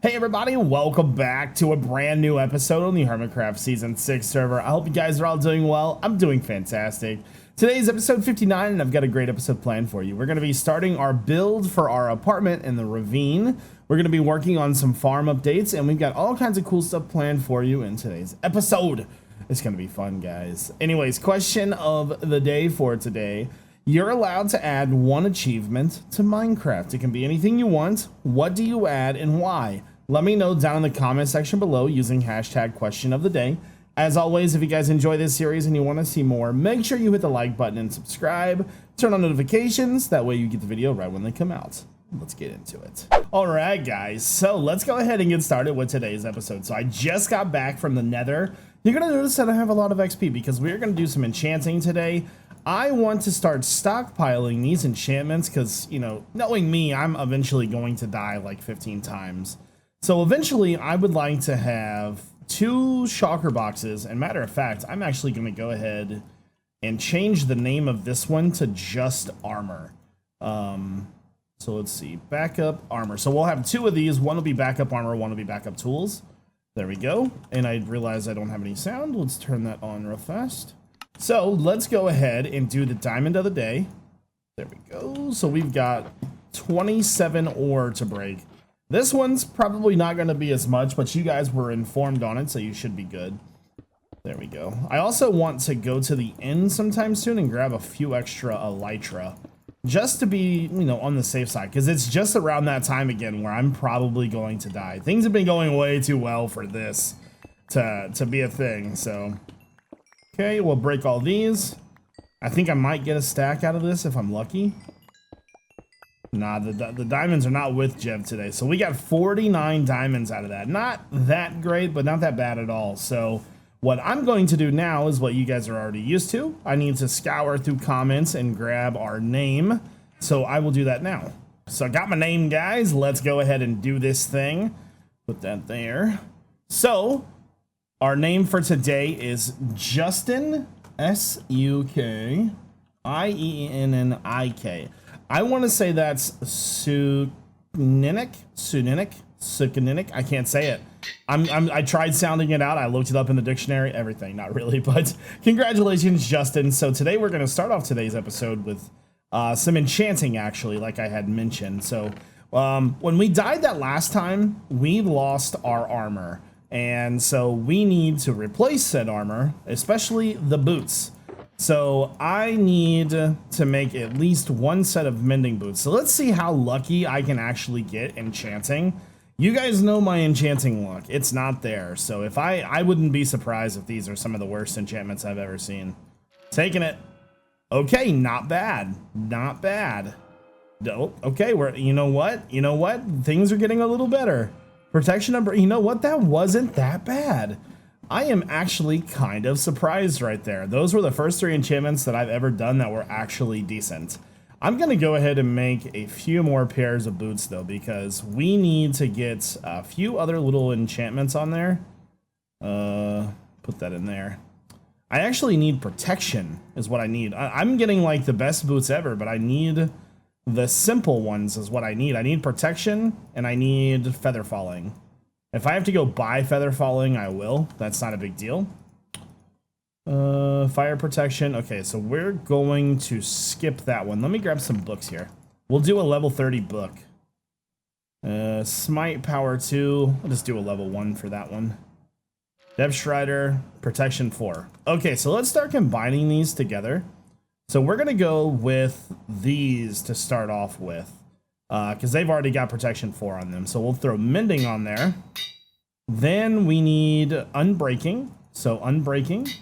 Hey everybody, welcome back to a brand new episode on the Hermitcraft Season 6 server. I hope you guys are all doing well. I'm doing fantastic. Today's episode 59 and I've got a great episode planned for you. We're going to be starting our build for our apartment in the ravine. We're going to be working on some farm updates and we've got all kinds of cool stuff planned for you in today's episode. It's going to be fun, guys. Anyways, question of the day for today. You're allowed to add one achievement to Minecraft. It can be anything you want. What do you add and why? Let me know down in the comment section below using hashtag question of the day. As always, if you guys enjoy this series and you want to see more, make sure you hit the like button and subscribe. Turn on notifications. That way you get the video right when they come out. Let's get into it. All right, guys. So let's go ahead and get started with today's episode. So I just got back from the Nether. You're going to notice that I have a lot of XP because we're going to do some enchanting today. I want to start stockpiling these enchantments because, you know, knowing me, I'm eventually going to die like 15 times. So eventually I would like to have 2 shulker boxes. And matter of fact, I'm actually going to go ahead and change the name of this one to just armor. So let's see, backup armor. So we'll have 2 of these. One will be backup armor, one will be backup tools. There we go. And I realize I don't have any sound. Let's turn that on real fast. So let's go ahead and do the diamond of the day. There we go. So we've got 27 ore to break. This one's probably not going to be as much, but you guys were informed on it, so you should be good. There we go. I also want to go to the inn sometime soon and grab a few extra elytra. Just to be, you know, on the safe side, because it's just around that time again where I'm probably going to die. Things have been going way too well for this to be a thing, so... Okay, we'll break all these. I think I might get a stack out of this if I'm lucky. Nah, the diamonds are not with Jev today. So we got 49 diamonds out of that. Not that great, but not that bad at all. So what I'm going to do now is what you guys are already used to. I need to scour through comments and grab our name. So I will do that now. So I got my name, guys. Let's go ahead and do this thing. Put that there. So... our name for today is Justin, S-U-K-I-E-N-N-I-K. I want to say that's Sukinic. I can't say it. I tried sounding it out. I looked it up in the dictionary. Everything, not really, but congratulations, Justin. So today we're going to start off today's episode with some enchanting, actually, like I had mentioned. So when we died that last time, we lost our armor. And so we need to replace said armor, especially the boots. So I need to make at least 1 set of mending boots. So let's see how lucky I can actually get enchanting. You guys know my enchanting luck. It's not there. So if I wouldn't be surprised if these are some of the worst enchantments I've ever seen. Taking it. Okay, not bad. Not bad. Oh, okay, you know what? You know what? Things are getting a little better. Protection number, you know what? That wasn't that bad. I am actually kind of surprised right there. Those were the first 3 enchantments that I've ever done that were actually decent. I'm going to go ahead and make a few more pairs of boots though, because we need to get a few other little enchantments on there. Put that in there. I actually need protection is what I need. I'm getting like the best boots ever, but I need... the simple ones is what I need. I need protection and I need feather falling. If I have to go buy feather falling, I will. That's not a big deal. Fire protection. Okay, so we're going to skip that one. Let me grab some books here. We'll do a level 30 book. Smite power 2. I'll just do a level 1 for that one. Depth Strider, protection 4. Okay, so let's start combining these together. So we're going to go with these to start off with, because they've already got protection 4 on them. So we'll throw mending on there. Then we need unbreaking. So unbreaking.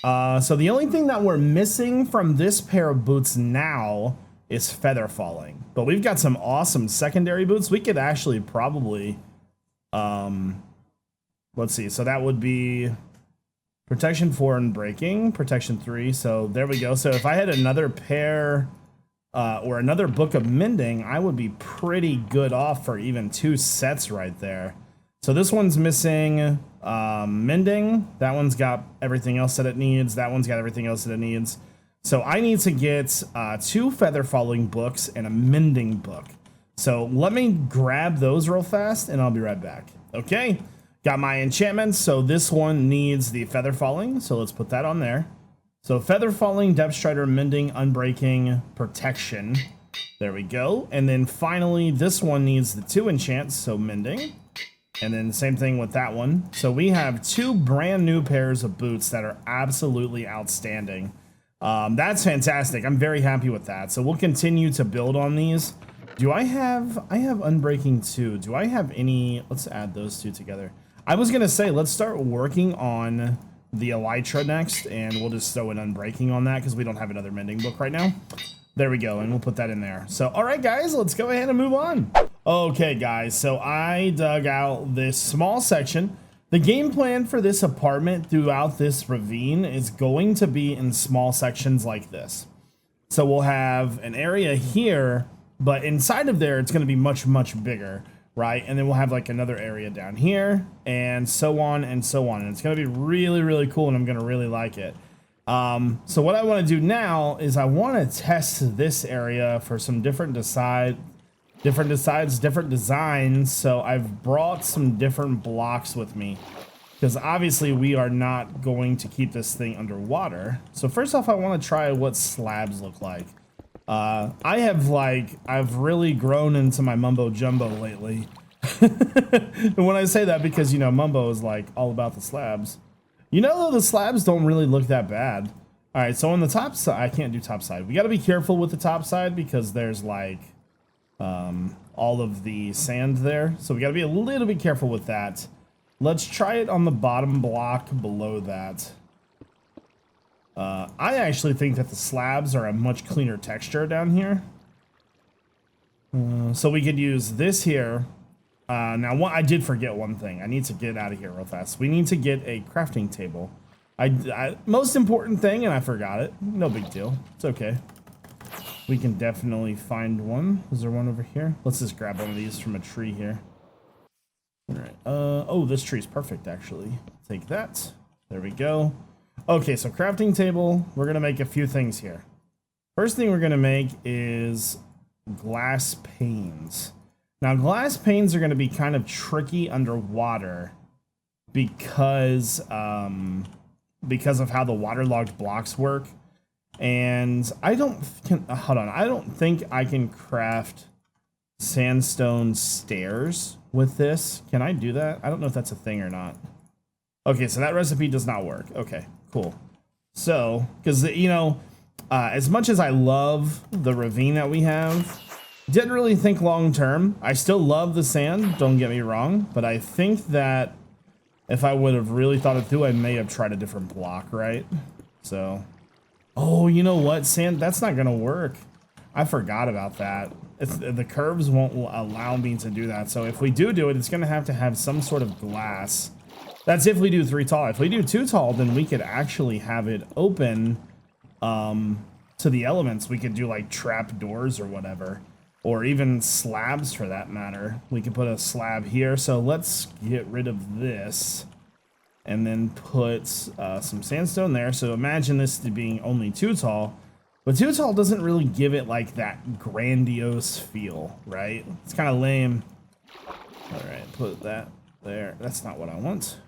So the only thing that we're missing from this pair of boots now is feather falling. But we've got some awesome secondary boots. We could actually probably, let's see. So that would be... protection 4 and breaking, protection 3. So there we go. So if I had another pair or another book of mending, I would be pretty good off for even 2 sets right there. So this one's missing mending. That one's got everything else that it needs. That one's got everything else that it needs. So I need to get 2 feather falling books and a mending book. So let me grab those real fast and I'll be right back. Okay, got my enchantments. So this one needs the feather falling. So let's put that on there. So feather falling, depth strider, mending, unbreaking, protection. There we go. And then finally, this one needs the 2 enchants. So mending. And then same thing with that one. So we have 2 brand new pairs of boots that are absolutely outstanding. That's fantastic. I'm very happy with that. So we'll continue to build on these. Do I have unbreaking 2. Do I have any? Let's add those 2 together. I was going to say, let's start working on the elytra next, and we'll just throw an unbreaking on that because we don't have another mending book right now. There we go, and we'll put that in there. So, all right, guys, let's go ahead and move on. Okay, guys, so I dug out this small section. The game plan for this apartment throughout this ravine is going to be in small sections like this. So we'll have an area here, but inside of there, it's going to be much, much bigger, right? And then we'll have like another area down here and so on and so on. And it's going to be really, really cool, and I'm going to really like it. So what I want to do now is I want to test this area for some different designs. So I've brought some different blocks with me because obviously we are not going to keep this thing underwater. So first off, I want to try what slabs look like. I've really grown into my mumbo jumbo lately. And when I say that, because, you know, mumbo is like all about the slabs. You know, the slabs don't really look that bad. All right, so on the top side, I can't do top side. We got to be careful with the top side because there's like all of the sand there. So we got to be a little bit careful with that. Let's try it on the bottom block below that. I actually think that the slabs are a much cleaner texture down here. So we could use this here. Now, I did forget one thing. I need to get out of here real fast. We need to get a crafting table. Most important thing, and I forgot it. No big deal. It's okay. We can definitely find one. Is there one over here? Let's just grab one of these from a tree here. All right. Oh, this tree's perfect, actually. Take that. There we go. Okay, so crafting table. We're going to make a few things here. First thing we're going to make is glass panes. Now, glass panes are going to be kind of tricky underwater because of how the waterlogged blocks work. And I don't think I can craft sandstone stairs with this. Can I do that? I don't know if that's a thing or not. Okay, so that recipe does not work. Okay, cool. So, because, you know, as much as I love the ravine that we have, didn't really think long term. I still love the sand, don't get me wrong, but I think that if I would have really thought it through, I may have tried a different block, right? So, oh, you know what? Sand, that's not going to work. I forgot about that. The curves won't allow me to do that. So if we do it, it's going to have some sort of glass. That's if we do 3 tall. If we do 2 tall, then we could actually have it open to the elements. We could do like trap doors or whatever, or even slabs for that matter. We could put a slab here. So let's get rid of this and then put some sandstone there. So imagine this being only 2 tall, but 2 tall doesn't really give it like that grandiose feel, right? It's kind of lame. All right, put that there. That's not what I want.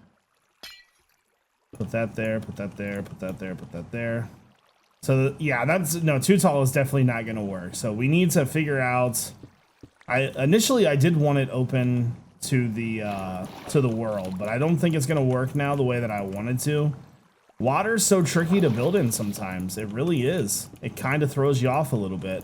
Put that there, put that there, put that there, put that there. So yeah, no, 2 tall is definitely not going to work. So we need to figure out. Initially I did want it open to the world, but I don't think it's going to work now the way that I wanted to. Water's so tricky to build in sometimes. It really is. It kind of throws you off a little bit.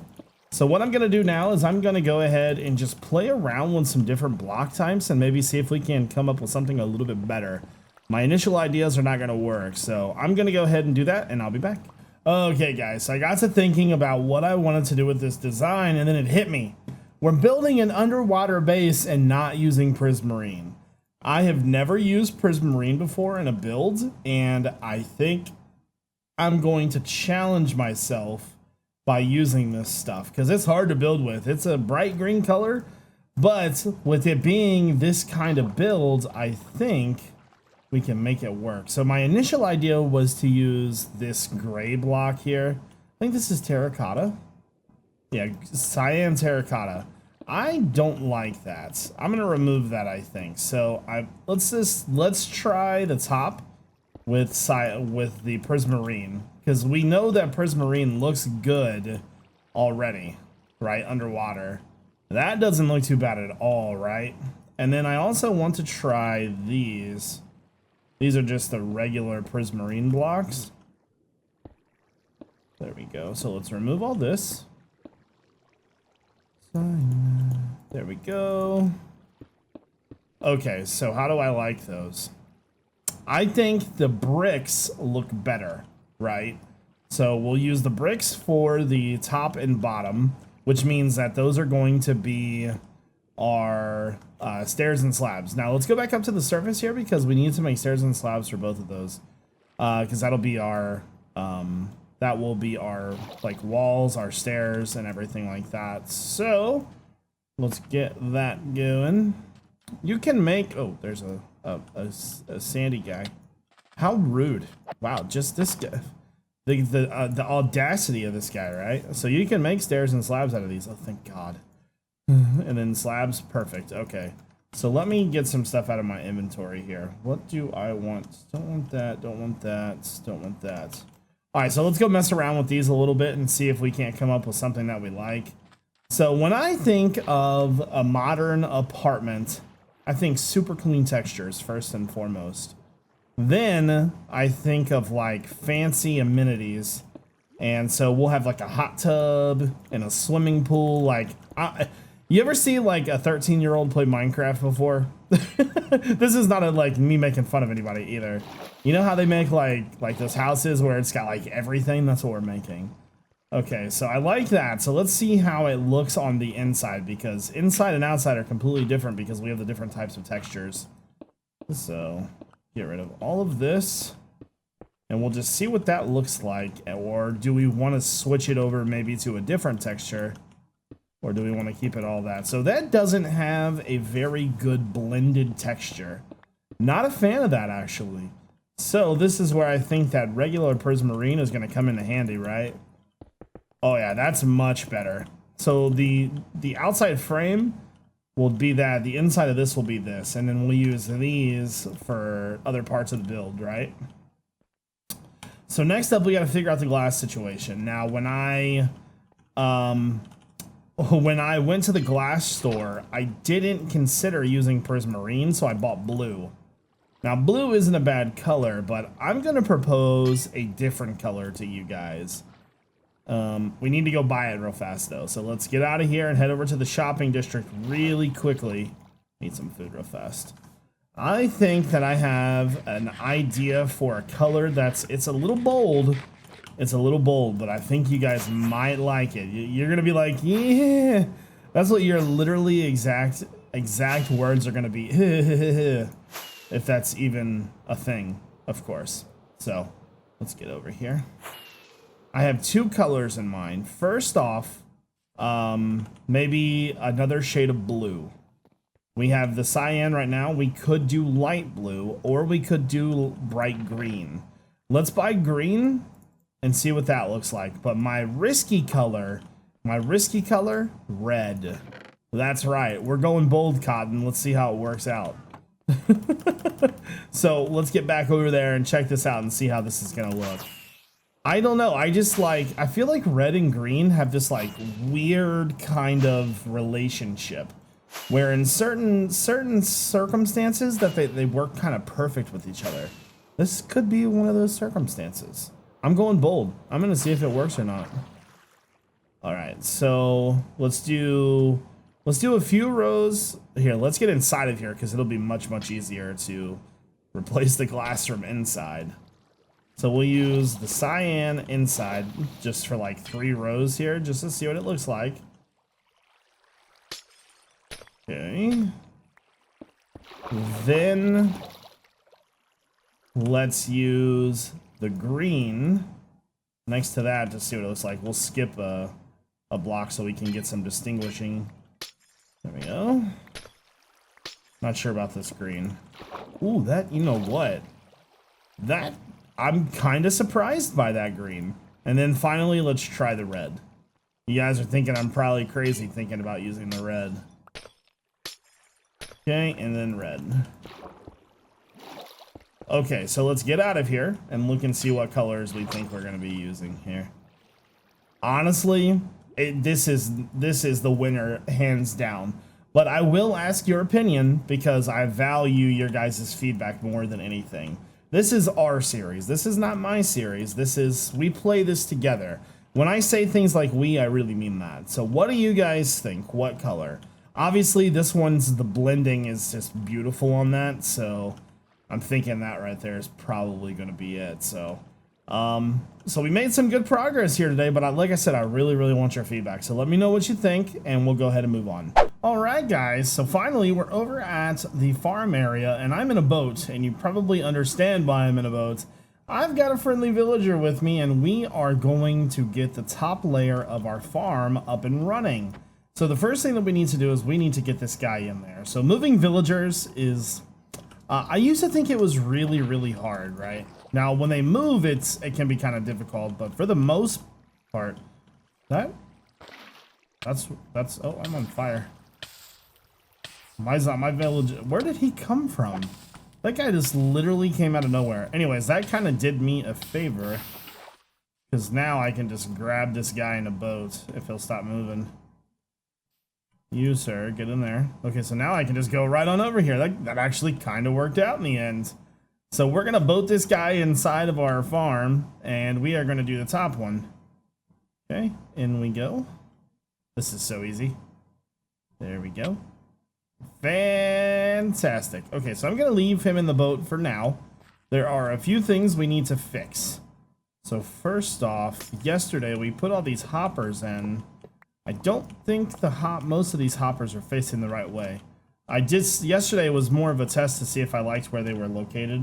So what I'm going to do now is I'm going to go ahead and just play around with some different block types and maybe see if we can come up with something a little bit better. My initial ideas are not going to work, so I'm going to go ahead and do that, and I'll be back. Okay, guys, so I got to thinking about what I wanted to do with this design, and then it hit me. We're building an underwater base and not using prismarine. I have never used prismarine before in a build, and I think I'm going to challenge myself by using this stuff, because it's hard to build with. It's a bright green color, but with it being this kind of build, I think we can make it work. So my initial idea was to use this gray block here. I think this is terracotta. Yeah, cyan terracotta. I don't like that. I'm gonna remove that, I think. So let's try the top with the prismarine, because we know that prismarine looks good already, right, underwater. That doesn't look too bad at all, right? And then I also want to try these. These are just the regular prismarine blocks. There we go. So let's remove all this. There we go. Okay, so how do I like those? I think the bricks look better, right? So we'll use the bricks for the top and bottom, which means that those are going to be our stairs and slabs. Now let's go back up to the surface here, because we need to make stairs and slabs for both of those, because that'll be our that will be our like walls, our stairs, and everything like that. So let's get that going. You can make, oh, there's a sandy guy. How rude! Wow, just this guy. The audacity of this guy, right? So you can make stairs and slabs out of these. Oh, thank God. And then slabs, perfect. Okay, so let me get some stuff out of my inventory here. What do I want? Don't want that. Don't want that. Don't want that. All right, so let's go mess around with these a little bit and see if we can't come up with something that we like. So when I think of a modern apartment, I think super clean textures first and foremost. Then I think of like fancy amenities. And so we'll have like a hot tub and a swimming pool. Like, you ever see like a 13-year-old play Minecraft before? This is not like me making fun of anybody either. You know how they make like those houses where it's got like everything? That's what we're making. Okay, so I like that. So let's see how it looks on the inside, because inside and outside are completely different because we have the different types of textures. So get rid of all of this, and we'll just see what that looks like. Or do we want to switch it over maybe to a different texture? Or do we want to keep it all that? So that doesn't have a very good blended texture. Not a fan of that, actually. So this is where I think that regular prismarine is going to come into handy, right? Oh yeah, that's much better. So the outside frame will be that. The inside of this will be this. And then we'll use these for other parts of the build, right? So next up, we got to figure out the glass situation. Now, when I went to the glass store, I didn't consider using prismarine, so I bought blue. Now, blue isn't a bad color, but I'm going to propose a different color to you guys. We need to go buy it real fast, though. So let's get out of here and head over to the shopping district really quickly. Need some food real fast. I think that I have an idea for a color it's a little bold. It's a little bold, but I think you guys might like it. You're going to be like, yeah. That's what your literally exact words are going to be. If that's even a thing, of course. So let's get over here. I have two colors in mind. First off, maybe another shade of blue. We have the cyan right now. We could do light blue, or we could do bright green. Let's buy green and see what that looks like. But my risky color, red. That's right. We're going bold, Cotton. Let's see how it works out. So let's get back over there and check this out and see how this is gonna look. I don't know. I feel like red and green have this like weird kind of relationship where in certain circumstances that they work kind of perfect with each other. This could be one of those circumstances. I'm going bold. I'm gonna see if it works or not. All right, so let's do a few rows here. Let's get inside of here because it'll be much easier to replace the glass from inside. So we'll use the cyan inside just for like 3 rows here, just to see what it looks like. Okay. Then let's use the green next to that to see what it looks like. We'll skip a block so we can get some distinguishing. There we go. Not sure about this green. Ooh, you know what? I'm kind of surprised by that green. And then finally, let's try the red. You guys are thinking I'm probably crazy thinking about using the red. Okay, and then red. Okay, so let's get out of here and look and see what colors we think we're going to be using here. Honestly, this is the winner, hands down. But I will ask your opinion because I value your guys' feedback more than anything. This is our series. This is not my series. We play this together. When I say things like we, I really mean that. So what do you guys think? What color? Obviously, this one's, the blending is just beautiful on that. So I'm thinking that right there is probably going to be it. So we made some good progress here today, but like I said, I really, really want your feedback. So let me know what you think, and we'll go ahead and move on. All right, guys. So finally, we're over at the farm area, and I'm in a boat, and you probably understand why I'm in a boat. I've got a friendly villager with me, and we are going to get the top layer of our farm up and running. So the first thing that we need to do is we need to get this guy in there. So moving villagers is... I used to think it was really, really hard, right? Now, when they move, it can be kind of difficult, but for the most part... That's... Oh, I'm on fire. My village... Where did he come from? That guy just literally came out of nowhere. Anyways, that kind of did me a favor. Because now I can just grab this guy in a boat if he'll stop moving. You, sir, get in there. Okay, so now I can just go right on over here. That actually kind of worked out in the end. So we're going to boat this guy inside of our farm, and we are going to do the top one. Okay, in we go. This is so easy. There we go. Fantastic. Okay, so I'm going to leave him in the boat for now. There are a few things we need to fix. So first off, yesterday we put all these hoppers in. I don't think most of these hoppers are facing the right way. Yesterday was more of a test to see if I liked where they were located.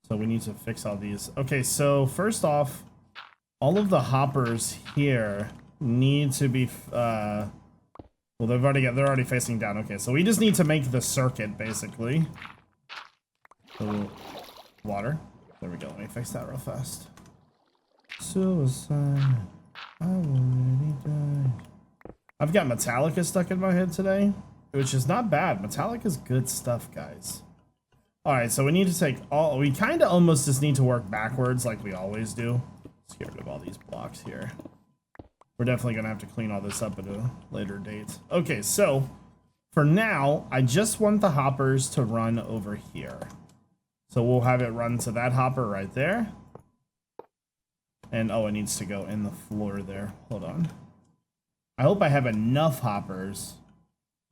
So we need to fix all these. Okay, so first off, all of the hoppers here need to be, well, they're already facing down. Okay, so we just need to make the circuit, basically. So, water. There we go. Let me fix that real fast. Suicide. I already died. I've got Metallica stuck in my head today, which is not bad. Metallica's good stuff, guys. Alright, so we need to take all... We kind of almost just need to work backwards like we always do. Let's get rid of all these blocks here. We're definitely going to have to clean all this up at a later date. Okay, so for now, I just want the hoppers to run over here. So we'll have it run to that hopper right there. And, oh, it needs to go in the floor there. Hold on. I hope I have enough hoppers,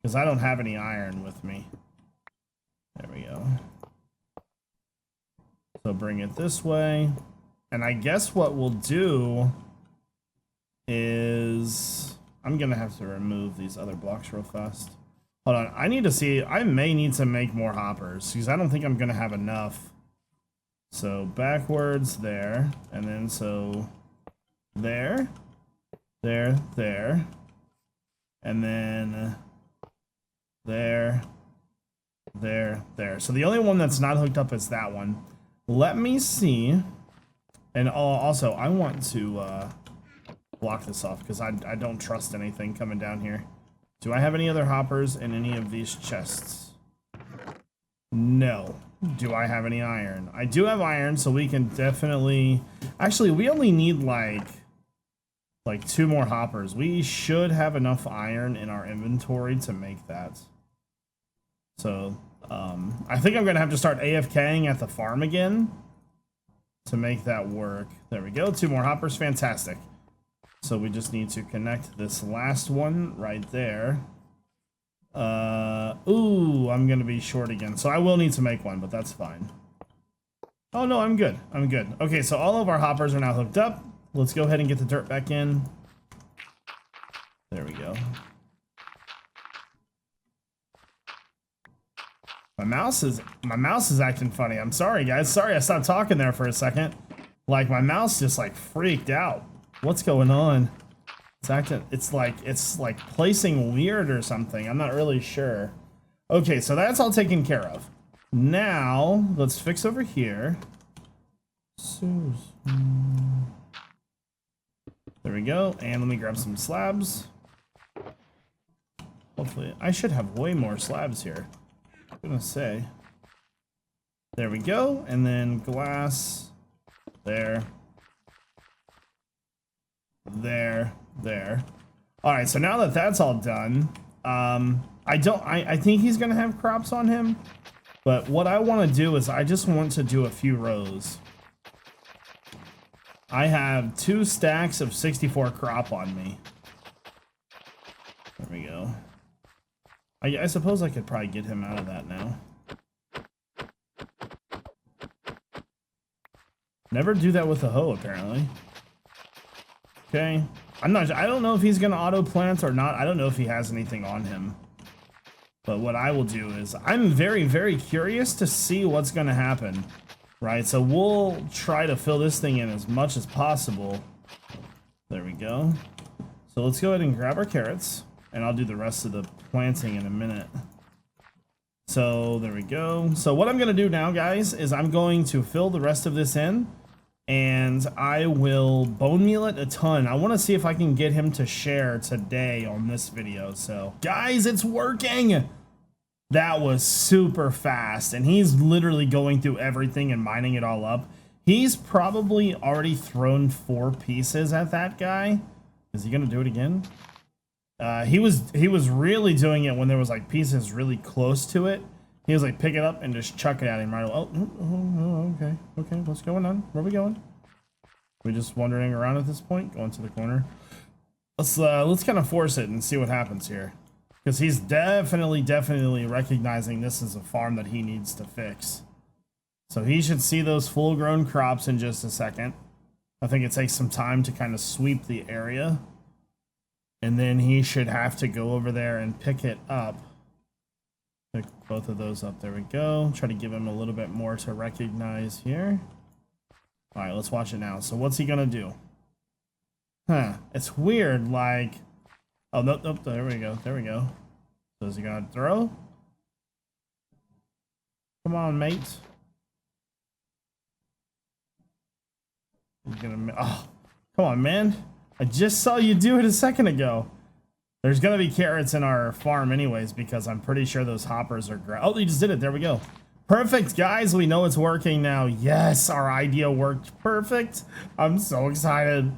because I don't have any iron with me. There we go. So bring it this way. And I guess what we'll do is... I'm going to have to remove these other blocks real fast. Hold on. I need to see... I may need to make more hoppers, because I don't think I'm going to have enough. So backwards there, and then so there, there, there, and then there, there, there. So the only one that's not hooked up is that one. Let me see. And also, I want to block this off because I don't trust anything coming down here. Do I have any other hoppers in any of these chests? No. Do I have any iron? I do have iron, so we can definitely... Actually, we only need like 2 more hoppers. We should have enough iron in our inventory to make that. So, I think I'm going to have to start AFKing at the farm again to make that work. There we go. 2 more hoppers. Fantastic. So we just need to connect this last one right there. Ooh, I'm gonna be short again. So I will need to make one, but that's fine. Oh no, I'm good. I'm good. Okay, so all of our hoppers are now hooked up. Let's go ahead and get the dirt back in. There we go. My mouse is acting funny. I'm sorry, guys. Sorry I stopped talking there for a second. Like, my mouse just like freaked out. What's going on? It's like placing weird or something. I'm not really sure. Okay, so that's all taken care of. Now, let's fix over here. There There we go. And let me grab some slabs. Hopefully, I should have way more slabs here. I'm gonna say. There we go. And then glass. There. There. There. Alright, so now that that's all done, I think he's gonna have crops on him. But what I want to do is I just want to do a few rows. I have 2 stacks of 64 crop on me. There we go. I suppose I could probably get him out of that now. Never do that with a hoe, apparently. Okay. I don't know if he's gonna auto plant or not. I don't know if he has anything on him. But what I will do is I'm very, very curious to see what's gonna happen. Right, so we'll try to fill this thing in as much as possible. There we go. So let's go ahead and grab our carrots, and I'll do the rest of the planting in a minute. So there we go. So what I'm gonna do now, guys, is I'm going to fill the rest of this in, and I will bone meal it a ton. I want to see if I can get him to share today on this video. So guys, it's working. That was super fast, and he's literally going through everything and mining it all up. He's probably already thrown 4 pieces at that guy. Is he gonna do it again? He was really doing it when there was like pieces really close to it. He was like pick it up and just chuck it at him right away. Oh, okay, what's going on? Where are we going? We just wandering around at this point, going to the corner. Let's kind of force it and see what happens here. Because he's definitely recognizing this is a farm that he needs to fix. So he should see those full-grown crops in just a second. I think it takes some time to kind of sweep the area. And then he should have to go over there and pick it up. Pick both of those up. There we go. Try to give him a little bit more to recognize here. Alright, let's watch it now. So what's he gonna do? Huh. It's weird, like... Oh, nope, there we go, So is he gonna throw? Come on, mate. He's gonna, oh, come on, man. I just saw you do it a second ago. There's gonna be carrots in our farm anyways, because I'm pretty sure those hoppers are oh, you just did it, there we go. Perfect, guys, we know it's working now. Yes, our idea worked perfect. I'm so excited.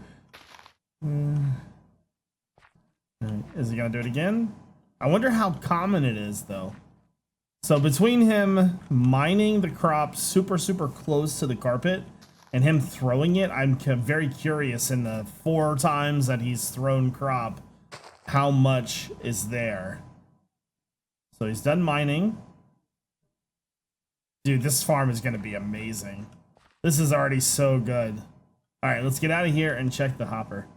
Is he gonna do it again? I wonder how common it is though. So between him mining the crop super close to the carpet and him throwing it, I'm very curious in the 4 times that he's thrown crop, how much is there. So he's done mining. Dude, this farm is gonna be amazing. This is already so good. All right, let's get out of here and check the hopper.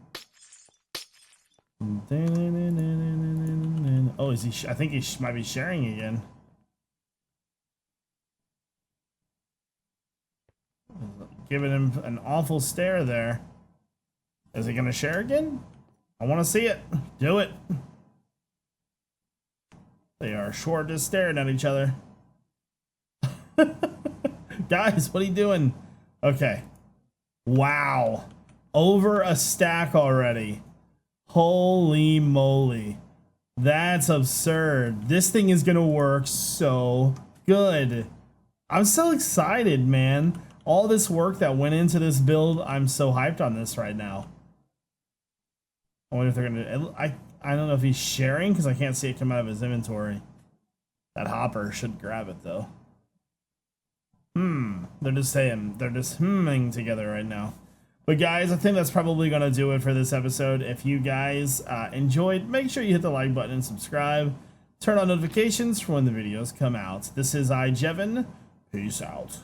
Oh, is he? I think he might be sharing again. Giving him an awful stare there. Is he gonna share again? I want to see it. Do it. They are short just staring at each other. Guys, what are you doing? Okay. Wow. Over a stack already. Holy moly. That's absurd. This thing is gonna work so good. I'm so excited, man. All this work that went into this build, I'm so hyped on this right now. I wonder if they're gonna... I don't know if he's sharing because I can't see it come out of his inventory. That hopper should grab it though. They're just saying, they're just humming together right now. But guys, I think that's probably going to do it for this episode. If you guys enjoyed, make sure you hit the like button and subscribe. Turn on notifications for when the videos come out. This is iJevin. Peace out.